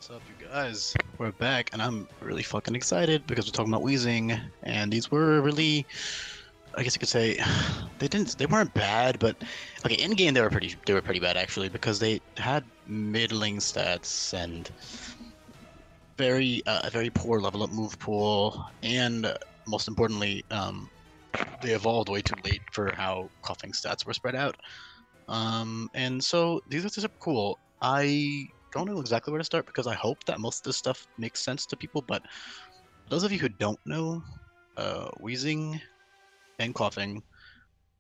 What's up, you guys? We're back, and I'm really fucking excited because we're talking about Weezing, and these were really, I guess you could say, they weren't bad, but okay, in game they were pretty bad actually because they had middling stats and a very poor level up move pool, and most importantly, they evolved way too late for how coughing stats were spread out. And so these are super cool. I don't know exactly where to start because I hope that most of this stuff makes sense to people, but for those of you who don't know, wheezing and coughing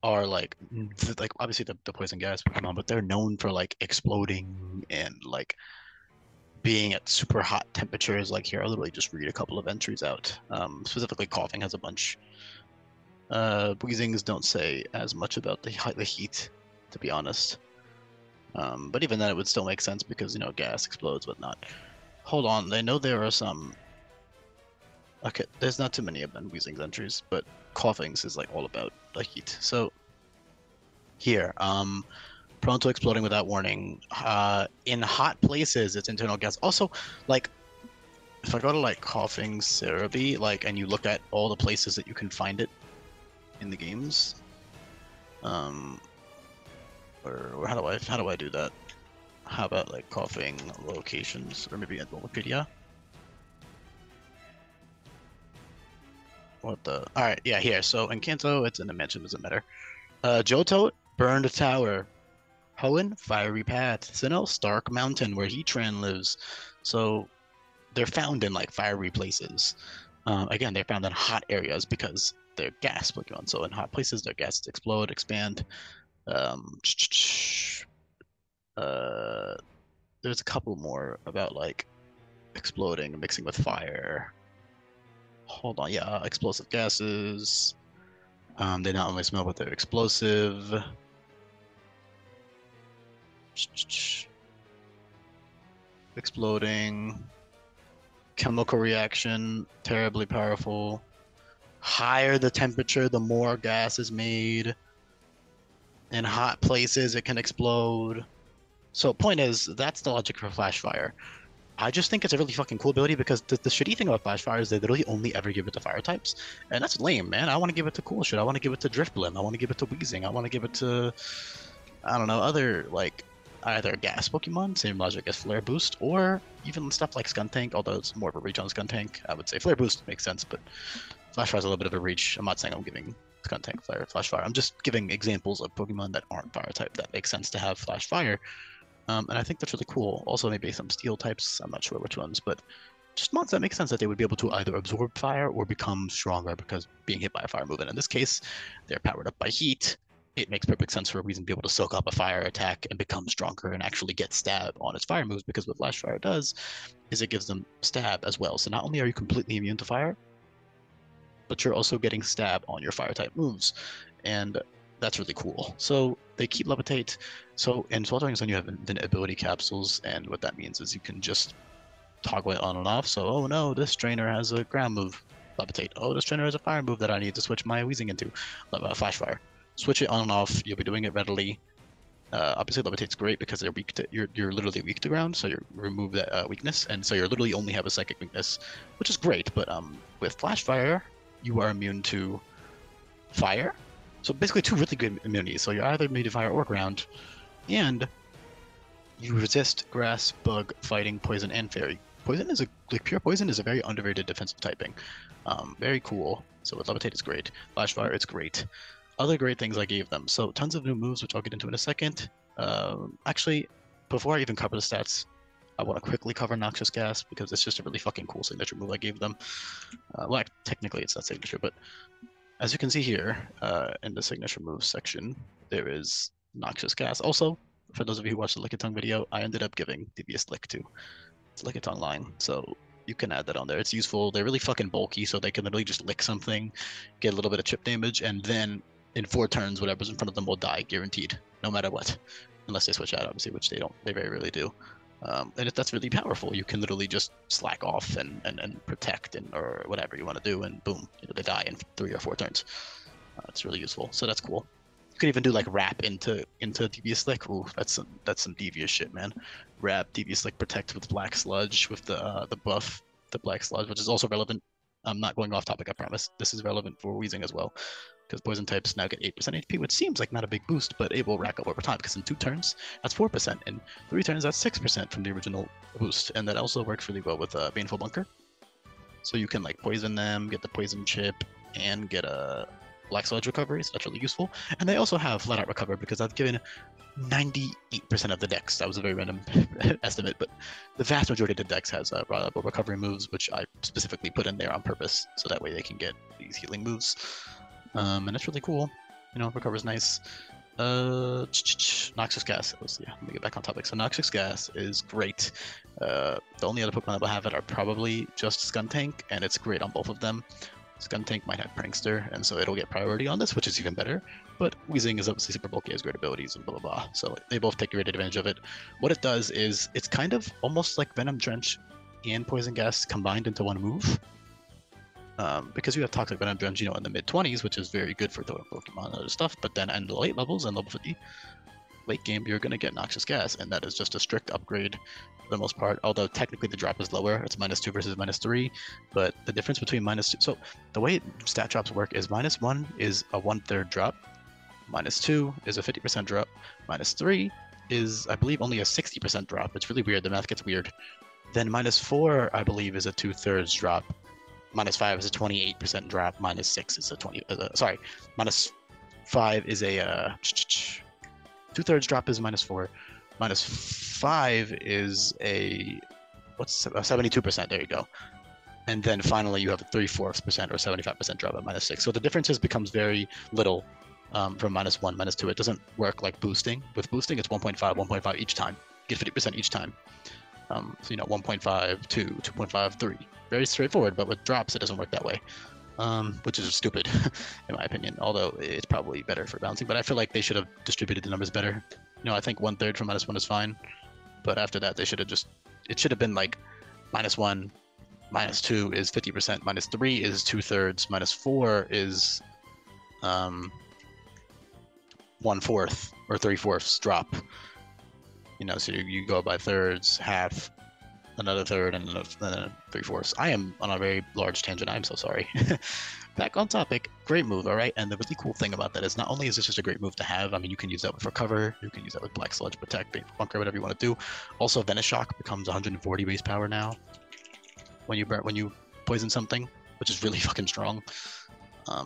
are like obviously the poison gas Pokemon, but they're known for like exploding and like being at super hot temperatures. Like here, I'll literally just read a couple of entries out. Specifically, coughing has a bunch. Wheezings don't say as much about the heat, to be honest. But even then, it would still make sense because, you know, gas explodes, whatnot. Hold on, I know there are some. Okay, there's not too many of them Weezing's entries, but coughing's is like all about the heat. So here, prone to exploding without warning. In hot places, its internal gas. Also, like, if I go to like coughing Cerebi, like, and you look at all the places that you can find it in the games, or how do I do that? How about like coughing locations, or maybe at Wikipedia? What the? All right, yeah, here. So in Kanto, it's in the mansion. Doesn't matter. Johto, burned tower. Hoenn, fiery path. Sinnoh, Stark Mountain, where Heatran lives. So they're found in like fiery places. Again, they're found in hot areas because they're gas Pokemon. So in hot places, their gases explode, expand. Um, there's a couple more about like exploding and mixing with fire. Hold on, yeah, explosive gases. They not only smell, but they're explosive. Exploding. Chemical reaction, terribly powerful. Higher the temperature, the more gas is made. In hot places, it can explode. So point is, that's the logic for Flash Fire. I just think it's a really fucking cool ability because the shitty thing about Flash Fire is they literally only ever give it to fire types. And that's lame, man. I want to give it to cool shit. I want to give it to Driftblim. I want to give it to Weezing. I want to give it to, I don't know, other, like, either gas Pokemon, same logic as Flare Boost, or even stuff like Skuntank, although it's more of a reach on Skuntank. I would say Flare Boost makes sense, but Flash Fire is a little bit of a reach. I'm not saying I'm giving Skuntank Flash Fire. I'm just giving examples of Pokemon that aren't fire type that make sense to have Flash Fire. And I think that's really cool. Also, maybe some steel types. I'm not sure which ones, but just mons that make sense that they would be able to either absorb fire or become stronger because being hit by a fire move. And in this case, they're powered up by heat. It makes perfect sense for a reason to be able to soak up a fire attack and become stronger and actually get stab on its fire moves, because what Flash Fire does is it gives them stab as well. So not only are you completely immune to fire, but you're also getting stab on your fire type moves. And that's really cool. So they keep levitate. So in Sweltering Zone, you have the ability capsules, and what that means is you can just toggle it on and off. So, oh no, this trainer has a ground move, levitate. Oh, this trainer has a fire move that I need to switch my Weezing into, Flash Fire. Switch it on and off. You'll be doing it readily. Obviously, levitate's great because they're weak to you're literally weak to ground, so you remove that weakness, and so you literally only have a psychic weakness, which is great. But with Flash Fire, you are immune to fire. So basically, two really good immunities. So you're either immune to fire or ground, and you resist grass, bug, fighting, poison, and fairy. Poison is pure poison is a very underrated defensive typing. Very cool. So with levitate, it's great. Flash Fire, it's great. Other great things I gave them. So tons of new moves, which I'll get into in a second. Actually, before I even cover the stats, I want to quickly cover Noxious Gas because it's just a really fucking cool signature move I gave them. Well, technically it's not signature, but as you can see here in the signature moves section, there is Noxious Gas. Also, for those of you who watched the Lickitung video, I ended up giving Devious Lick to Lickitung line. So you can add that on there. It's useful. They're really fucking bulky, so they can literally just lick something, get a little bit of chip damage, and then in 4 turns, whatever's in front of them will die, guaranteed, no matter what. Unless they switch out, obviously, which they don't. They very rarely do. And if that's really powerful, you can literally just slack off and protect or whatever you want to do, and boom, they die in 3 or 4 turns. It's really useful, so that's cool. You could even do like wrap into Devious Slick. Ooh, that's some devious shit, man. Wrap, Devious Slick, protect with Black Sludge with the buff, the Black Sludge, which is also relevant. I'm not going off topic, I promise. This is relevant for Weezing as well, because poison types now get 8% HP, which seems like not a big boost, but it will rack up over time, because in 2 turns, that's 4%, in 3 turns, that's 6% from the original boost, and that also works really well with Baneful Bunker. So you can like poison them, get the poison chip, and get a Black Sludge recovery, so that's really useful. And they also have Flat Out Recover, because I've given 98% of the decks. That was a very random estimate, but the vast majority of the decks has reliable recovery moves, which I specifically put in there on purpose, so that way they can get these healing moves. And it's really cool. You know, recover's nice. Noxious Gas. Yeah, let me get back on topic. So Noxious Gas is great. The only other Pokemon that will have it are probably just Skuntank, and it's great on both of them. Skuntank might have Prankster, and so it'll get priority on this, which is even better. But Weezing is obviously super bulky, has great abilities, and blah blah blah. So they both take great advantage of it. What it does is it's kind of almost like Venom Drench and Poison Gas combined into one move. Because you have Toxic Venom Drench, you know, in the mid-20s, which is very good for throwing Pokemon and other stuff. But then in the late levels and level 50, late game, you're gonna get Noxious Gas, and that is just a strict upgrade for the most part. Although technically the drop is lower, it's -2 versus -3. But the difference between -2, so the way stat drops work is -1 is a 1/3 drop, -2 is a 50% drop, -3 is, I believe, only a 60% drop. It's really weird. The math gets weird. Then -4, I believe, is a 2/3 drop. -5 is a 28% drop. -6 is a 20. Sorry, -5 is a 2/3 drop is -4. -5 is a 72%. There you go. And then finally you have a 3/4% or 75% drop at -6. So the differences becomes very little from -1, -2. It doesn't work like boosting. With boosting, it's 1.5, 1.5 each time. You get 50% each time. So you know, 1.5, 2, 2.5, 3. Very straightforward, but with drops, it doesn't work that way. Which is stupid, in my opinion. Although it's probably better for balancing, but I feel like they should have distributed the numbers better. You know, I think 1/3 from -1 is fine, but after that, they should have it should have been like -1, -2 is 50%, -3 is 2/3, -4 is 1/4 or 3/4 drop. You know, so you go by thirds, half, another third, and then 3/4. I am on a very large tangent. I'm so sorry. Back on topic. Great move, all right? And the really cool thing about that is not only is this just a great move to have, I mean, you can use that with Recover, you can use that with Black Sludge, Protect, Bunker, whatever you want to do. Also, Venoshock becomes 140 base power now when you poison something, which is really fucking strong.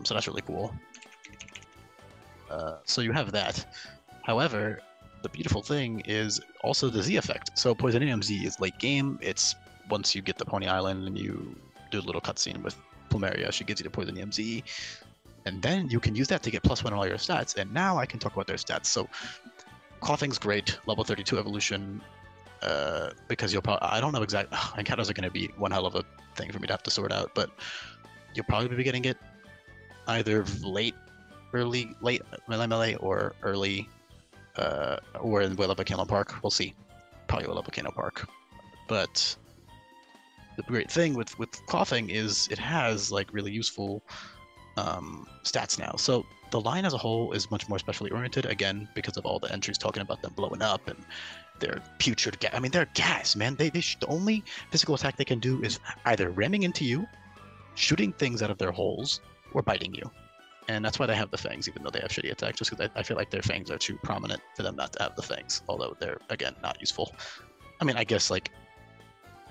So that's really cool. So you have that. However, the beautiful thing is also the Z effect. So Poisonium Z is late game. It's once you get to Pony Island and you do a little cutscene with Plumeria, she gives you the Poisonium Z. And then you can use that to get +1 on all your stats. And now I can talk about their stats. So Coughing's great, level 32 evolution, because you'll probably, I don't know exactly, encounters are going to be one hell of a thing for me to have to sort out, but you'll probably be getting it either late melee or early, or in Will of Volcano Park. We'll see. Probably Will of Volcano Park. But the great thing with Coughing is it has like really useful stats now. So the line as a whole is much more specially oriented, again, because of all the entries talking about them blowing up and their putrid gas. I mean, they're gas, man. The only physical attack they can do is either ramming into you, shooting things out of their holes, or biting you. And that's why they have the fangs, even though they have shitty attacks, just because I feel like their fangs are too prominent for them not to have the fangs, although they're, again, not useful. I mean, I guess, like,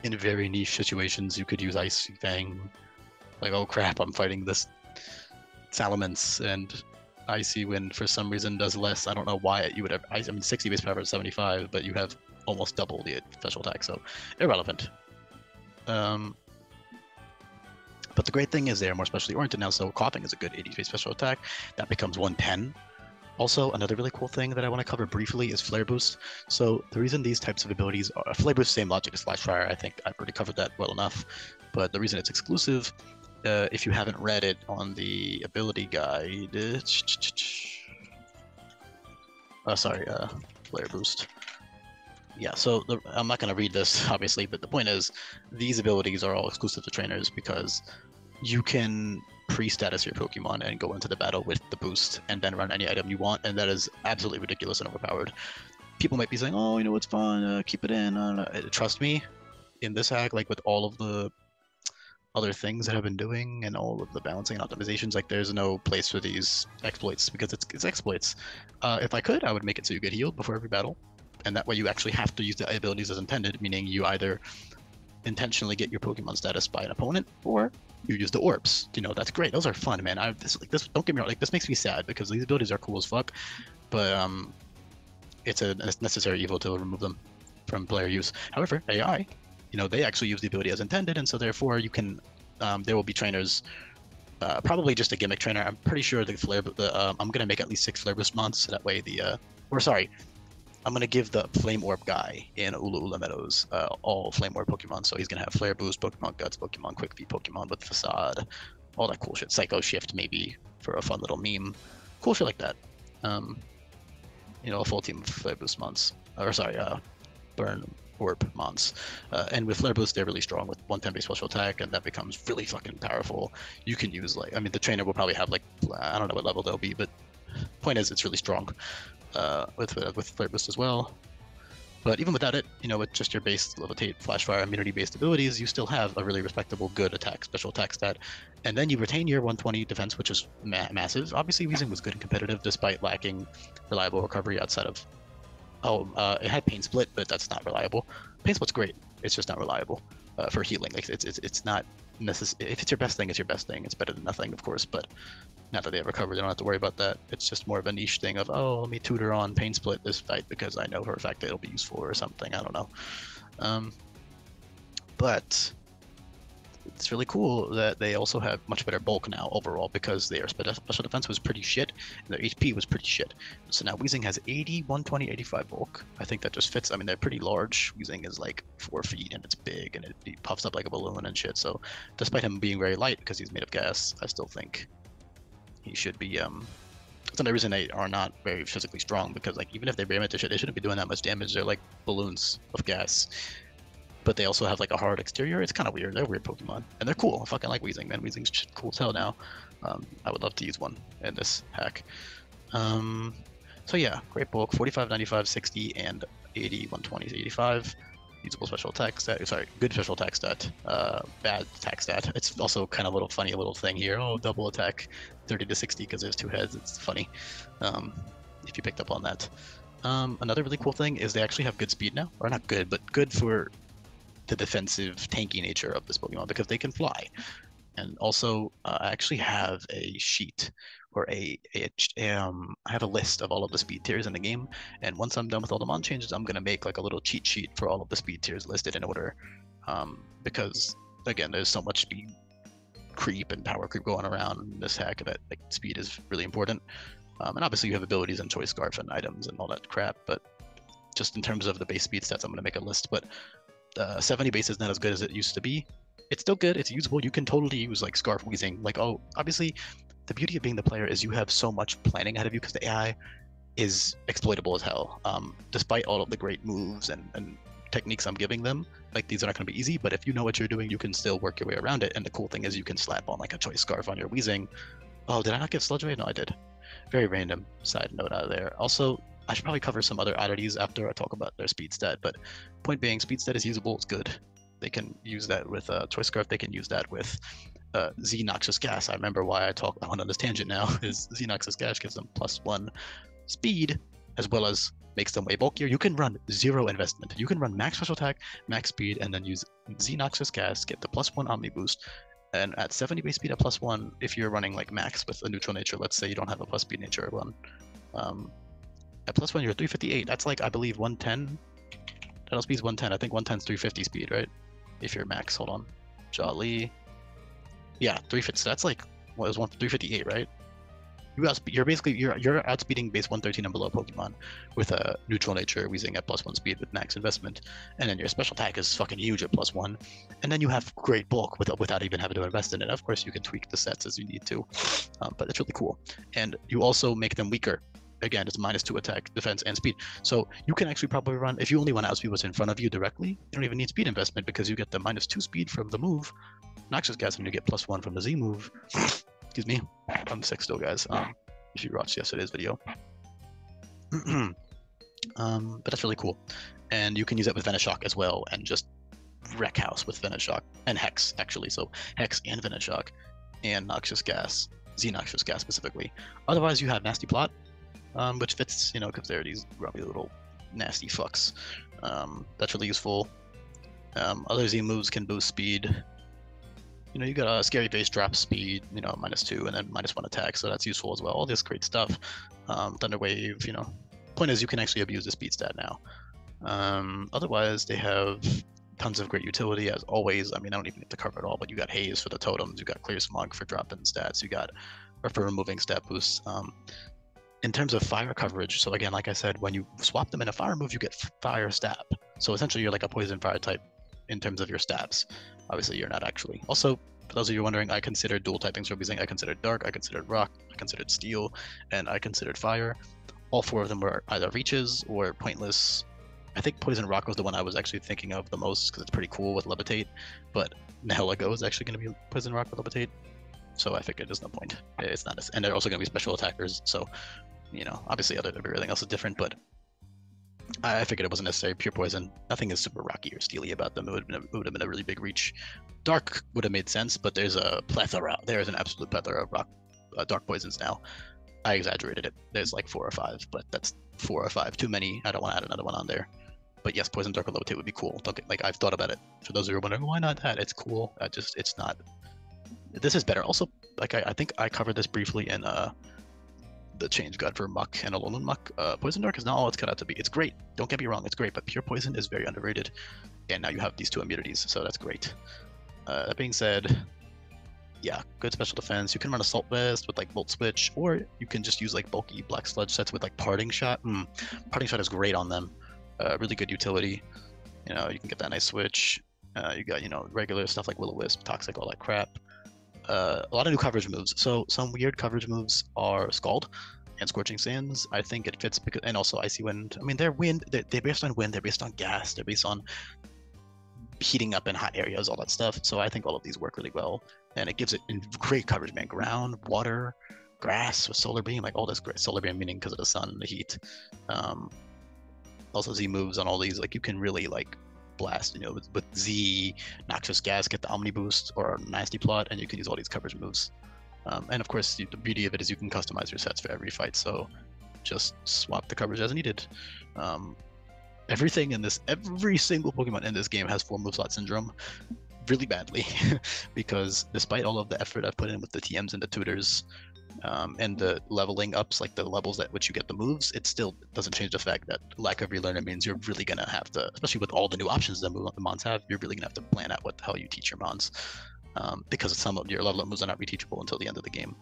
in very niche situations, you could use Ice Fang. Like, oh crap, I'm fighting this Salamence, and Icy Wind for some reason does less. I don't know why you would have. I mean, 60 base power is 75, but you have almost double the special attack, so irrelevant. But the great thing is they're more specially oriented now, so Coughing is a good 80 base special attack. That becomes 110. Also, another really cool thing that I want to cover briefly is Flare Boost. So the reason these types of abilities are Flare Boost, same logic as Flash Fire. I think I've already covered that well enough. But the reason it's exclusive, if you haven't read it on the ability guide, Flare Boost. Yeah, so I'm not going to read this, obviously, but the point is, these abilities are all exclusive to trainers because you can pre-status your Pokemon and go into the battle with the boost and then run any item you want, and that is absolutely ridiculous and overpowered. People might be saying, oh, you know, it's fun, keep it in. Trust me, in this hack, like with all of the other things that I've been doing and all of the balancing and optimizations, like there's no place for these exploits because it's exploits. If I could, I would make it so you get healed before every battle, and that way you actually have to use the abilities as intended, meaning you either intentionally get your Pokemon status by an opponent or you use the orbs. You know, that's great. Those are fun, man. This don't get me wrong, like this makes me sad because these abilities are cool as fuck, but it's a necessary evil to remove them from player use. However, AI, you know, they actually use the ability as intended, and so therefore you can there will be trainers, probably just a gimmick trainer. I'm pretty sure I'm gonna make at least 6 Flare Boost months, so that way I'm gonna give the Flame Orb guy in Ula Ula Meadows all Flame Orb Pokemon, so he's gonna have Flare Boost, Pokemon Guts, Pokemon Quick Feet, Pokemon with Facade, all that cool shit. Psycho Shift maybe for a fun little meme, cool shit like that. You know, a full team of Flare Boost months, Burn Orb mons, and with Flare Boost they're really strong with 110 base special attack, and that becomes really fucking powerful. You can use, like, I mean, the trainer will probably have, like, I don't know what level they'll be, but point is it's really strong with Flare Boost as well. But even without it, you know, with just your base Levitate, Flash Fire, immunity based abilities, you still have a really respectable good attack, special attack stat, and then you retain your 120 defense, which is massive. Obviously Weezing was good and competitive despite lacking reliable recovery outside of it had Pain Split, but that's not reliable. Pain Split's great, it's just not reliable for healing. Like it's not necessary. If it's your best thing, it's your best thing. It's better than nothing, of course, but now that they have recovered, they don't have to worry about that. It's just more of a niche thing of, oh, let me tutor on Pain Split this fight because I know for a fact that it'll be useful or something. I don't know. But it's really cool that they also have much better bulk now overall because their special defense was pretty shit and their HP was pretty shit. So now Weezing has 80, 120, 85 bulk. I think that just fits. I mean, they're pretty large. Weezing is like 4 feet and it's big and it puffs up like a balloon and shit. So despite him being very light because he's made of gas, I still think he should be that's another reason they are not very physically strong, because like even if they ram into shit, they shouldn't be doing that much damage. They're like balloons of gas. But they also have like a hard exterior. It's kind of weird. They're weird Pokemon, and they're cool. I fucking like Weezing, man. Weezing's cool as hell now. I would love to use one in this hack. So yeah, great bulk, 45, 95, 60, and 80, 120, 85. Usable special attack stat. Sorry, good special attack stat. Bad attack stat. It's also kind of a little funny little thing here. Oh, double attack, 30 to 60 because there's 2 heads. It's funny. If you picked up on that. Another really cool thing is they actually have good speed now, or not good, but good for the defensive tanky nature of this Pokemon because they can fly. And also I actually have a sheet or I have a list of all of the speed tiers in the game, and once I'm done with all the mon changes, I'm gonna make like a little cheat sheet for all of the speed tiers listed in order, because again there's so much speed creep and power creep going around in this hack that like speed is really important, and obviously you have abilities and choice scarf and items and all that crap, but just in terms of the base speed stats I'm gonna make a list. But 70 base is not as good as it used to be. It's still good, it's usable. You can totally use like Scarf Weezing. Like, oh, obviously the beauty of being the player is you have so much planning ahead of you because the AI is exploitable as hell. Despite all of the great moves and techniques I'm giving them, like these are not going to be easy, but if you know what you're doing, you can still work your way around it. And the cool thing is you can slap on like a choice scarf on your Weezing. Oh, did I not give Sludge Wave? No, I did. Very random side note out of there. Also, I should probably cover some other oddities after I talk about their speed stat, but point being, speed stat is usable, it's good. They can use that with Choice Scarf, they can use that with Z Noxious Gas. I remember why I went on this tangent now, is Z Noxious Gas gives them +1 speed, as well as makes them way bulkier. You can run 0 investment. You can run max special attack, max speed, and then use Z Noxious Gas, get the +1 Omni Boost, and at 70 base speed at +1, if you're running like max with a neutral nature, let's say you don't have a plus speed nature one, at +1 you're 358. That's like, I believe 110. That speed's 110. I think 110's 350 speed, right? If you're max, hold on. Jolly. Yeah, 350. So that's like, what is 358, right? You're outspeeding base 113 and below Pokemon with a neutral nature Weezing at +1 speed with max investment, and then your special attack is fucking huge at +1, and then you have great bulk without even having to invest in it. Of course, you can tweak the sets as you need to, but it's really cool. And you also make them weaker. Again, it's -2 attack, defense, and speed. So you can actually probably run, if you only want to outspeed what's in front of you directly, you don't even need speed investment because you get the -2 speed from the move, Noxious Gas, and you get +1 from the Z move. Excuse me. I'm sick still, guys. If you watched yesterday's video. But that's really cool. And you can use it with Venoshock as well, and just wreck house with Venoshock and Hex, actually. So Hex and Venoshock and Noxious Gas, Z-Noxious Gas specifically. Otherwise, you have Nasty Plot, which fits, you know, because they're these grumpy little nasty fucks. That's really useful. Other Z moves can boost speed. You know, you got a Scary Face drop speed, you know, -2 and then -1 attack, so that's useful as well. All this great stuff. Thunder Wave, you know. Point is, you can actually abuse the speed stat now. Otherwise, they have tons of great utility, as always. I mean, I don't even need to cover it all, but you got Haze for the totems, you got Clear Smog for drop-in stats, you got, or for removing stat boosts. In terms of fire coverage, so again, like I said, when you swap them in a fire move, you get fire stab. So essentially, you're like a poison fire type in terms of your stabs. Obviously, you're not actually. Also, for those of you wondering, I considered dual typings for Weezing. I considered dark, I considered rock, I considered steel, and I considered fire. All 4 of them were either reaches or pointless. I think Poison Rock was the one I was actually thinking of the most because it's pretty cool with Levitate, but Nihilego is actually going to be Poison Rock with Levitate, so I figured there's no point. It's not, and they're also going to be special attackers, so, you know, obviously everything else is different, but I figured it wasn't necessary. Pure Poison, nothing is super rocky or steely about them. It would have been a really big reach. Dark would have made sense, but there's a plethora. There is an absolute plethora of dark poisons now. I exaggerated it. There's like 4 or 5, but that's 4 or 5 too many. I don't want to add another one on there. But yes, Poison Dark or Levitate would be cool. Don't get, like, I've thought about it. For those of you who are wondering, why not that? It's cool. It's not. This is better. Also, like I think I covered this briefly in the change guide for Muck and Alolan Muck. Poison Dark is not all it's cut out to be. It's great. Don't get me wrong, it's great. But Pure Poison is very underrated. And now you have these 2 immunities, so that's great. That being said, yeah, good special defense. You can run Assault Vest with like Volt Switch, or you can just use like bulky Black Sludge sets with like Parting Shot. Parting Shot is great on them. Really good utility. You know, you can get that nice switch. You got, you know, regular stuff like Will-O-Wisp, Toxic, all that crap. A lot of new coverage moves. So some weird coverage moves are Scald and Scorching Sands. I think it fits because, and also Icy Wind. I mean, they're based on wind, they're based on gas, they're based on heating up in hot areas, all that stuff. So I think all of these work really well, and it gives it great coverage, man. Ground, water, grass with Solar Beam, like all this great. Solar Beam meaning because of the sun and the heat. Also Z moves on all these, like you can really like blast, you know, with Z, Noxious Gas, get the Omni Boost or Nasty Plot, and you can use all these coverage moves. And of course, the beauty of it is you can customize your sets for every fight, so just swap the coverage as needed. Everything in this, every single Pokemon in this game has 4 move slot syndrome really badly, because despite all of the effort I've put in with the TMs and the tutors, and the leveling ups, like the levels at which you get the moves, it still doesn't change the fact that lack of relearning means you're really gonna have to, especially with all the new options that the Mons have, you're really gonna have to plan out what the hell you teach your Mons, because some of your level up moves are not reteachable until the end of the game,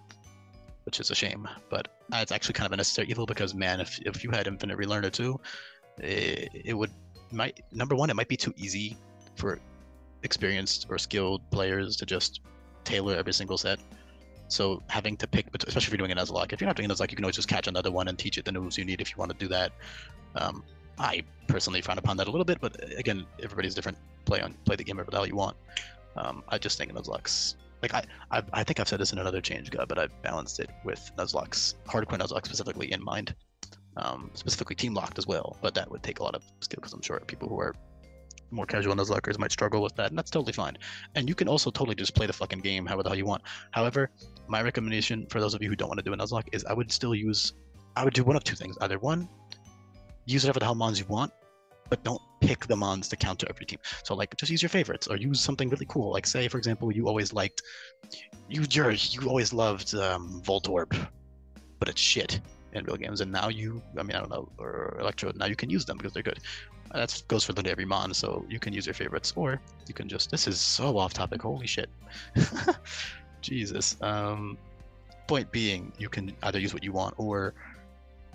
which is a shame. But it's actually kind of a necessary evil, because man, if you had Infinite Relearner too, number one, it might be too easy for experienced or skilled players to just tailor every single set. So having to pick, especially if you're doing an Nuzlocke, if you're not doing a Nuzlocke, you can always just catch another one and teach it the moves you need if you want to do that. I personally frown upon that a little bit, but again, everybody's different. Play the game whatever the hell you want. I just think Nuzlocks, like I think I've said this in another change guide, but I've balanced it with Nuzlocks, hardcore Nuzlocke specifically in mind, specifically team locked as well. But that would take a lot of skill, because I'm sure people who are more casual Nuzlockers might struggle with that, and that's totally fine. And you can also totally just play the fucking game however the hell you want. However, my recommendation for those of you who don't want to do a Nuzlocke is I would do one of 2 things. Either one, use whatever the hell Mons you want, but don't pick the Mons to counter every team. So like, just use your favorites, or use something really cool. Like say, for example, you always loved Voltorb, but it's shit in real games, and now or Electrode, now you can use them because they're good. That goes for literally every Mon, so you can use your favorites, or you can just, this is so off topic, holy shit. Jesus. Point being, you can either use what you want or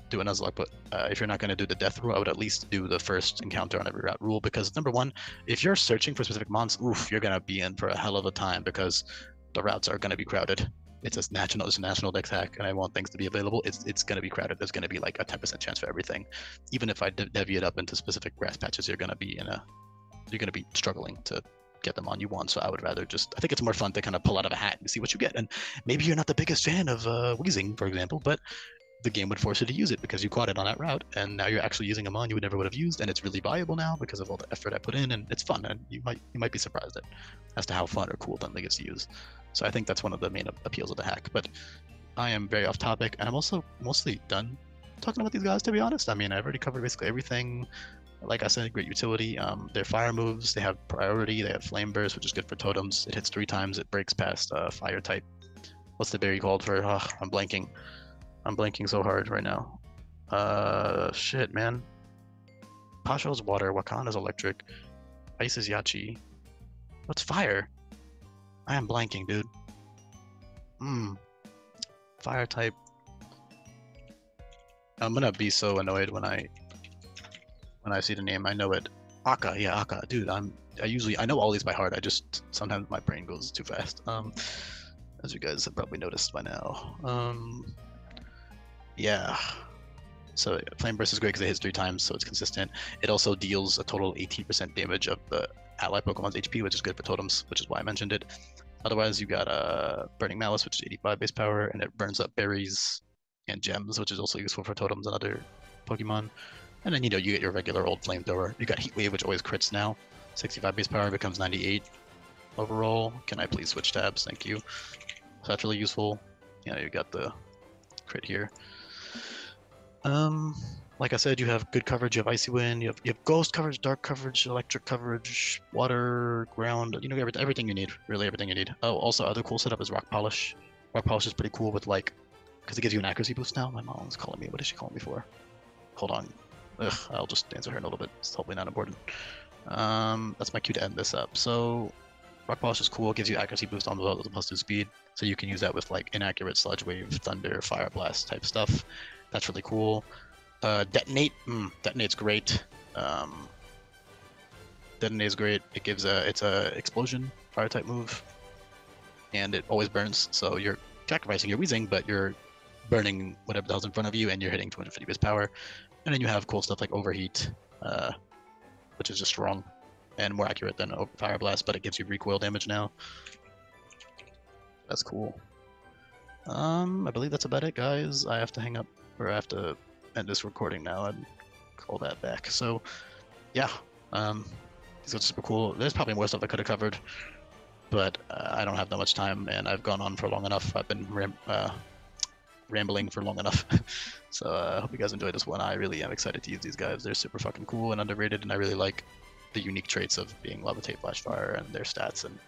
do a Nuzlocke, but if you're not going to do the death rule, I would at least do the first encounter on every route rule, because number one, if you're searching for specific Mons, you're going to be in for a hell of a time, because the routes are going to be crowded. It's a national dex hack, and I want things to be available. It's going to be crowded. There's going to be like a 10% chance for everything. Even if I deviate up into specific grass patches, you're going to be struggling to get them on you once. So I would rather just, I think it's more fun to kind of pull out of a hat and see what you get. And maybe you're not the biggest fan of Weezing, for example, but the game would force you to use it because you caught it on that route, and now you're actually using a mon you would never would have used, and it's really valuable now because of all the effort I put in, and it's fun, and you might be surprised as to how fun or cool something gets to use. So I think that's one of the main appeals of the hack. But I am very off topic, and I'm also mostly done talking about these guys, to be honest. I mean, I've already covered basically everything. Like I said, great utility. Their fire moves, they have priority, they have flame burst, which is good for totems. It hits 3 times, it breaks past fire type. What's the berry called for? I'm blanking so hard right now. Shit, man. Pasho's water, Wakanda's electric, Ice is Yachi. What's fire? I am blanking, dude. Fire type. I'm gonna be so annoyed when I see the name. I know it. Akka, yeah, Akka. Dude, I know all these by heart. I just sometimes my brain goes too fast. As you guys have probably noticed by now. Yeah. So Flame Burst is great because it hits 3 times, so it's consistent. It also deals a total 18% damage of the ally Pokemon's HP, which is good for totems, which is why I mentioned it. Otherwise, you got Burning Malice, which is 85 base power, and it burns up berries and gems, which is also useful for totems and other Pokemon. And then, you get your regular old Flamethrower. You got Heat Wave, which always crits now. 65 base power becomes 98 overall. Can I please switch tabs? Thank you. So that's really useful. You got the crit here. Like I said, you have good coverage. You have Icy Wind. You have Ghost coverage, Dark coverage, Electric coverage, Water, Ground. Everything you need. Really, everything you need. Oh, also, other cool setup is Rock Polish. Rock Polish is pretty cool with because it gives you an accuracy boost now. My mom's calling me. What is she calling me for? Hold on. Ugh, I'll just answer her in a little bit. It's hopefully not important. That's my cue to end this up. So, Rock Polish is cool. It gives you accuracy boost on the plus 2 speed, so you can use that with inaccurate Sludge Wave, Thunder, Fire Blast type stuff. That's really cool. Detonate. Detonate's great. Detonate's great. It gives it's a explosion fire type move, and it always burns. So you're sacrificing your Weezing, but you're burning whatever the hell's in front of you, and you're hitting 250 base power. And then you have cool stuff like Overheat, which is just strong and more accurate than Fire Blast, but it gives you recoil damage now. That's cool. I believe that's about it, guys. I have to hang up, or I have to end this recording now and call that back. So, yeah, these are super cool. There's probably more stuff I could have covered, but I don't have that much time, and I've gone on for long enough. I've been rambling for long enough. So I hope you guys enjoyed this one. I really am excited to use these guys. They're super fucking cool and underrated, and I really like the unique traits of being Levitate, Flash Fire, and their stats and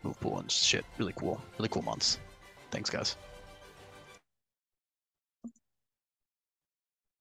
move pool and shit. Really cool mons. Thanks, guys.